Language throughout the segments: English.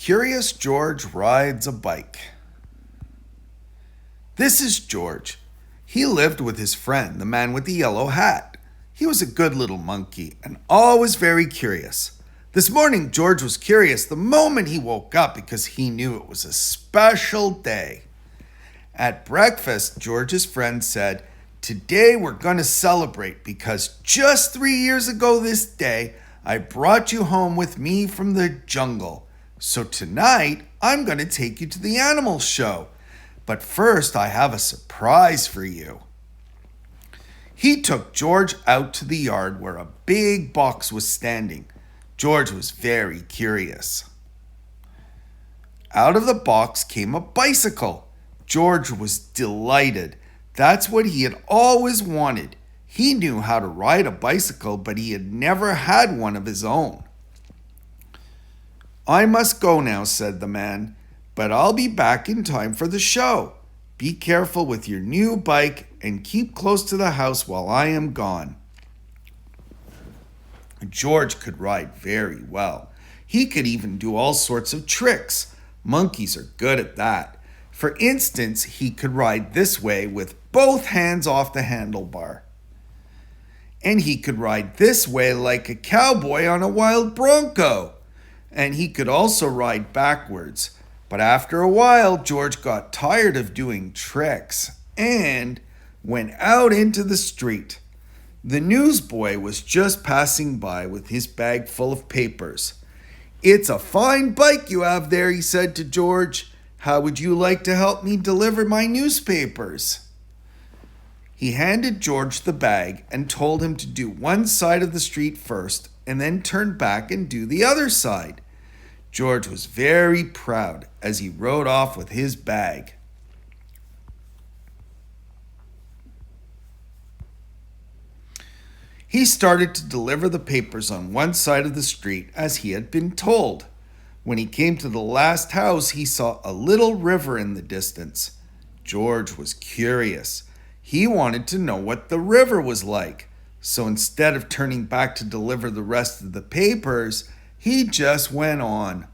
Curious George rides a bike. This is George. He lived with his friend, the man with the yellow hat. He was a good little monkey and always very curious. This morning, George was curious the moment he woke up because he knew it was a special day. At breakfast, George's friend said, "Today we're going to celebrate because just 3 years ago this day, I brought you home with me from the jungle. So tonight, I'm going to take you to the animal show. But first, I have a surprise for you." He took George out to the yard where a big box was standing. George was very curious. Out of the box came a bicycle. George was delighted. That's what he had always wanted. He knew how to ride a bicycle, but he had never had one of his own. "I must go now," said the man, "but I'll be back in time for the show. Be careful with your new bike and keep close to the house while I am gone." George could ride very well. He could even do all sorts of tricks. Monkeys are good at that. For instance, he could ride this way with both hands off the handlebar. And he could ride this way like a cowboy on a wild bronco. And he could also ride backwards. But after a while, George got tired of doing tricks and went out into the street. The newsboy was just passing by with his bag full of papers. "It's a fine bike you have there," he said to George. "How would you like to help me deliver my newspapers?" He handed George the bag and told him to do one side of the street first and then turn back and do the other side. George was very proud as he rode off with his bag. He started to deliver the papers on one side of the street as he had been told. When he came to the last house, he saw a little river in the distance. George was curious. He wanted to know what the river was like. So instead of turning back to deliver the rest of the papers, he just went on.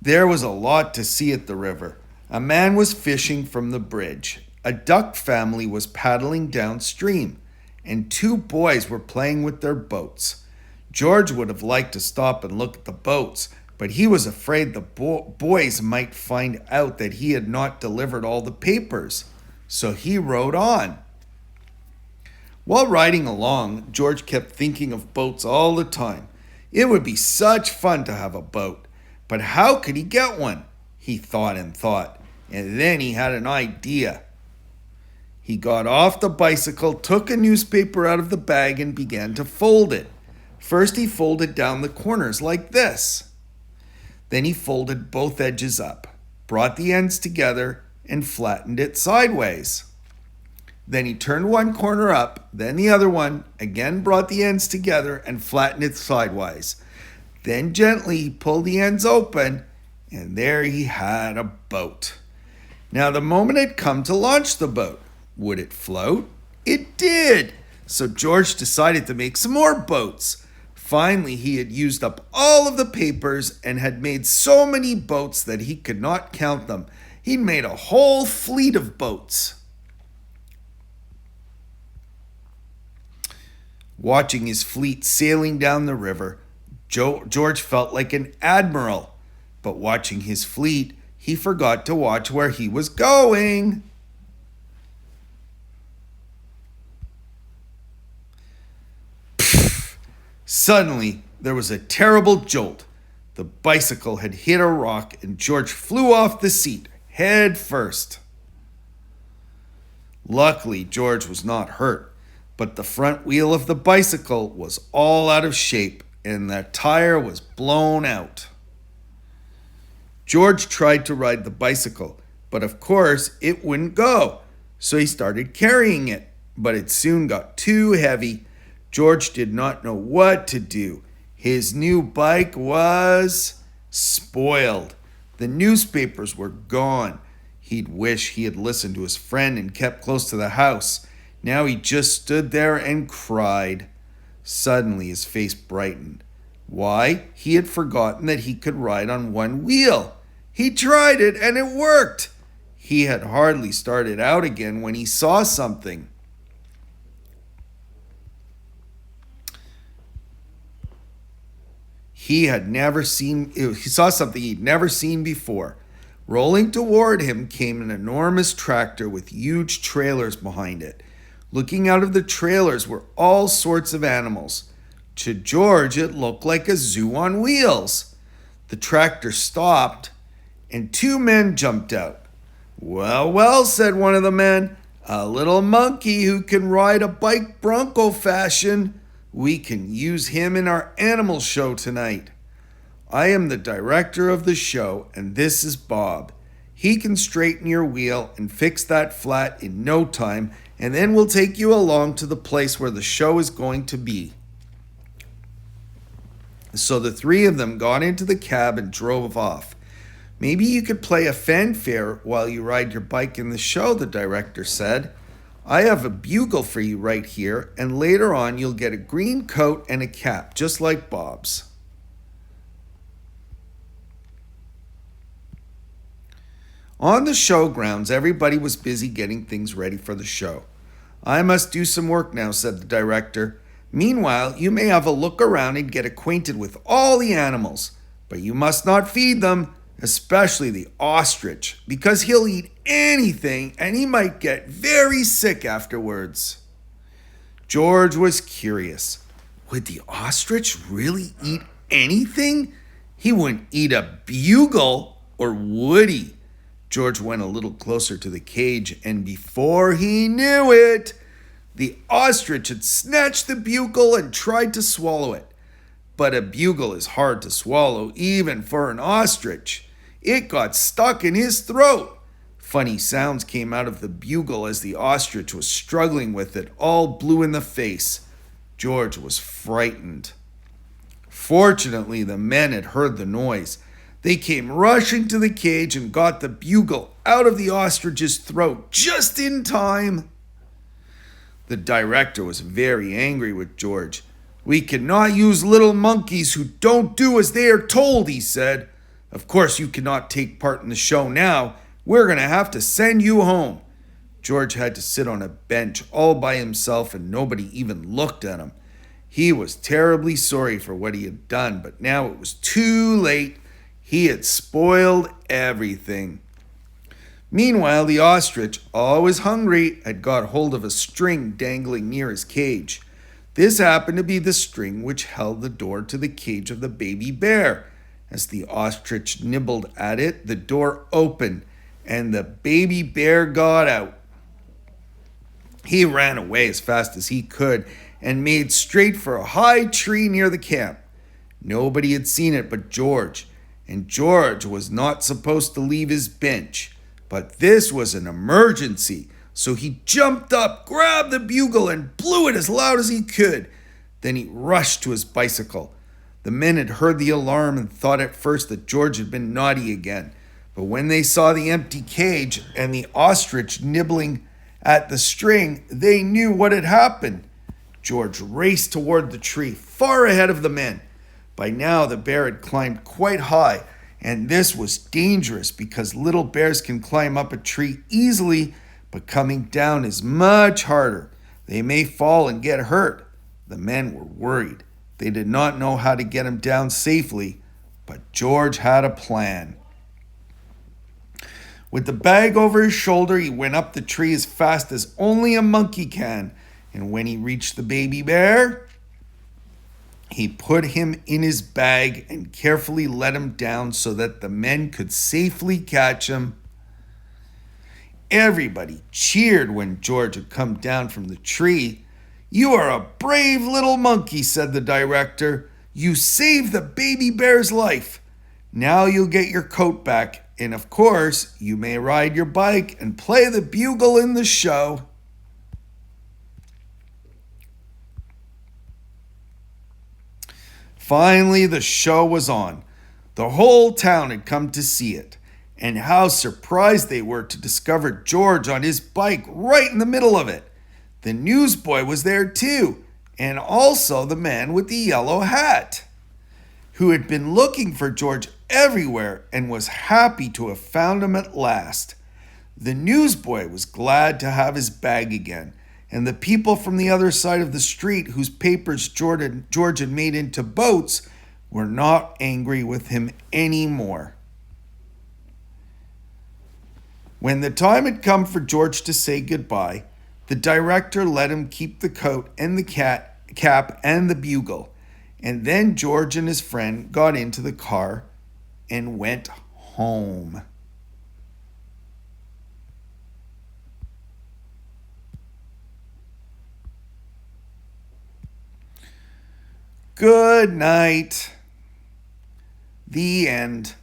There was a lot to see at the river. A man was fishing from the bridge. A duck family was paddling downstream, and two boys were playing with their boats. George would have liked to stop and look at the boats, but he was afraid the boys might find out that he had not delivered all the papers. So he rode on. While riding along, George kept thinking of boats all the time. It would be such fun to have a boat. But how could he get one? He thought and thought, and then he had an idea. He got off the bicycle, took a newspaper out of the bag, and began to fold it. First, he folded down the corners like this. Then he folded both edges up, brought the ends together, and flattened it sideways. Then he turned one corner up, then the other one, again brought the ends together and flattened it sideways. Then gently he pulled the ends open, and there he had a boat. Now the moment had come to launch the boat. Would it float? It did! So George decided to make some more boats. Finally, he had used up all of the papers and had made so many boats that he could not count them. He'd made a whole fleet of boats. Watching his fleet sailing down the river, George felt like an admiral. But watching his fleet, he forgot to watch where he was going. Suddenly, there was a terrible jolt. The bicycle had hit a rock and George flew off the seat, head first. Luckily, George was not hurt, but the front wheel of the bicycle was all out of shape and the tire was blown out. George tried to ride the bicycle, but of course it wouldn't go, so he started carrying it, but it soon got too heavy. George did not know what to do. His new bike was spoiled. The newspapers were gone. He'd wish he had listened to his friend and kept close to the house. Now he just stood there and cried. Suddenly his face brightened. Why, he had forgotten that he could ride on one wheel. He tried it and it worked. He had hardly started out again when he saw something. He saw something he'd never seen before. Rolling toward him came an enormous tractor with huge trailers behind it. Looking out of the trailers were all sorts of animals. To George, it looked like a zoo on wheels. The tractor stopped, and two men jumped out. "Well, well," said one of the men, "a little monkey who can ride a bike bronco fashion. We can use him in our animal show tonight. I am the director of the show, and this is Bob. He can straighten your wheel and fix that flat in no time, and then we'll take you along to the place where the show is going to be." So the three of them got into the cab and drove off. "Maybe you could play a fanfare while you ride your bike in the show," the director said. "I have a bugle for you right here, and later on you'll get a green coat and a cap, just like Bob's." On the show grounds, everybody was busy getting things ready for the show. "I must do some work now," said the director. "Meanwhile, you may have a look around and get acquainted with all the animals. But you must not feed them, especially the ostrich, because he'll eat anything and he might get very sick afterwards." George was curious. Would the ostrich really eat anything? He wouldn't eat a bugle, or would he? George went a little closer to the cage, and before he knew it, the ostrich had snatched the bugle and tried to swallow it. But a bugle is hard to swallow, even for an ostrich. It got stuck in his throat. Funny sounds came out of the bugle as the ostrich was struggling with it, all blue in the face. George was frightened. Fortunately, the men had heard the noise. They came rushing to the cage and got the bugle out of the ostrich's throat just in time. The director was very angry with George. "We cannot use little monkeys who don't do as they are told," he said. "Of course you cannot take part in the show now. We're going to have to send you home." George had to sit on a bench all by himself, and nobody even looked at him. He was terribly sorry for what he had done, but now it was too late. He had spoiled everything. Meanwhile, the ostrich, always hungry, had got hold of a string dangling near his cage. This happened to be the string which held the door to the cage of the baby bear. As the ostrich nibbled at it, the door opened, and the baby bear got out. He ran away as fast as he could and made straight for a high tree near the camp. Nobody had seen it but George, and George was not supposed to leave his bench. But this was an emergency, so he jumped up, grabbed the bugle, and blew it as loud as he could. Then he rushed to his bicycle. The men had heard the alarm and thought at first that George had been naughty again. But when they saw the empty cage and the ostrich nibbling at the string, they knew what had happened. George raced toward the tree, far ahead of the men. By now, the bear had climbed quite high, and this was dangerous because little bears can climb up a tree easily, but coming down is much harder. They may fall and get hurt. The men were worried. They did not know how to get him down safely, but George had a plan. With the bag over his shoulder, he went up the tree as fast as only a monkey can, and when he reached the baby bear, he put him in his bag and carefully let him down so that the men could safely catch him. Everybody cheered when George had come down from the tree. "You are a brave little monkey," said the director. "You saved the baby bear's life. Now you'll get your coat back, and of course, you may ride your bike and play the bugle in the show." Finally, the show was on. The whole town had come to see it, and how surprised they were to discover George on his bike right in the middle of it. The newsboy was there too, and also the man with the yellow hat, who had been looking for George everywhere and was happy to have found him at last. The newsboy was glad to have his bag again, and the people from the other side of the street whose papers George had made into boats were not angry with him any more. When the time had come for George to say goodbye, the director let him keep the coat and the cap and the bugle, and then George and his friend got into the car and went home. Good night. The end.